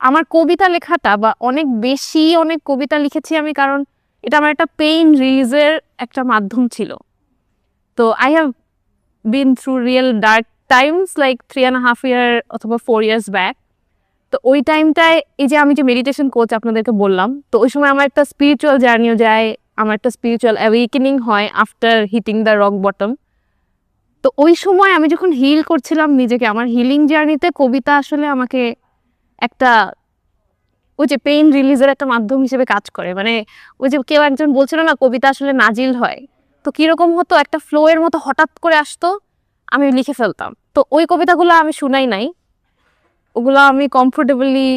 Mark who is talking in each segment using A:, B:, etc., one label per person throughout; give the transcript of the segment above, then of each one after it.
A: আমার কবিতা লেখাটা বা অনেক কবিতা লিখেছি আমি, কারণ এটা আমার একটা পেইন রিলিজের একটা মাধ্যম ছিল। তো I have been through real dark Times like 3.5 ইয়ার অথবা 4 ইয়ার্স ব্যাক। তো ওই টাইমটায় এই যে আমি যে মেডিটেশন কোচ আপনাদেরকে বললাম, তো ওই সময় আমার একটা স্পিরিচুয়াল জার্নিও যায়, আমার একটা স্পিরিচুয়াল অ্যাওয়েকেনিং হয় after hitting the rock bottom. তো ওই সময় আমি যখন হিল করছিলাম নিজেকে, আমার হিলিং জার্নিতে কবিতা আসলে আমাকে একটা ওই যে পেইন রিলিজের একটা মাধ্যম হিসেবে কাজ করে। মানে ওই যে কেউ একজন বলছিল না কবিতা আসলে নাজিল হয়, তো কিরকম হতো, একটা ফ্লো এর মতো হঠাৎ করে আসতো, আমি লিখে ফেলতাম। তো ওই কবিতাগুলো আমি শুনাই নাই, ওগুলো আমি কমফোর্টেবলি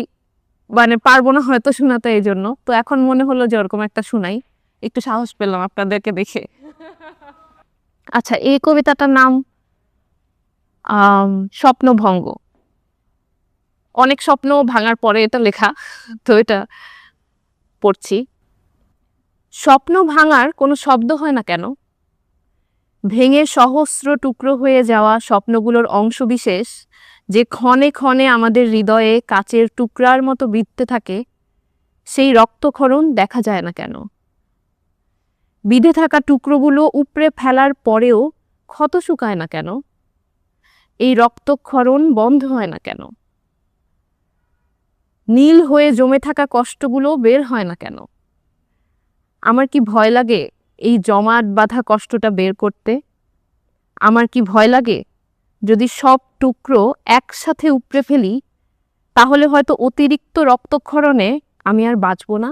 A: মানে পারবো না হয়তো শোনাতে, এই জন্য তো এখন মনে হলো যে ওরকম একটা শুনাই, একটু সাহস পেলাম আপনাদেরকে দেখে। আচ্ছা, এই কবিতাটার নাম স্বপ্নভঙ্গ। অনেক স্বপ্ন ভাঙার পরে এটা লেখা, তো এটা পড়ছি। স্বপ্ন ভাঙার কোনো শব্দ হয় না কেন? ভেঙে সহস্র টুকরো হয়ে যাওয়া স্বপ্নগুলোর অংশবিশেষ যে ক্ষণে ক্ষণে আমাদের হৃদয়ে কাচের টুকরার মতো বিঁধতে থাকে, সেই রক্তক্ষরণ দেখা যায় না কেন? বিঁধে থাকা টুকরোগুলো উপড়ে ফেলার পরেও ক্ষত শুকায় না কেন? এই রক্তক্ষরণ বন্ধ হয় না কেন? নীল হয়ে জমে থাকা কষ্টগুলো বের হয় না কেন? আমার কি ভয় লাগে এই জমাট বাঁধা কষ্টটা বের করতে? আমার কি ভয় লাগে যদি সব টুকরো একসাথে উপড়ে ফেলি, তাহলে হয়তো অতিরিক্ত রক্তক্ষরণে আমি আর বাঁচব না।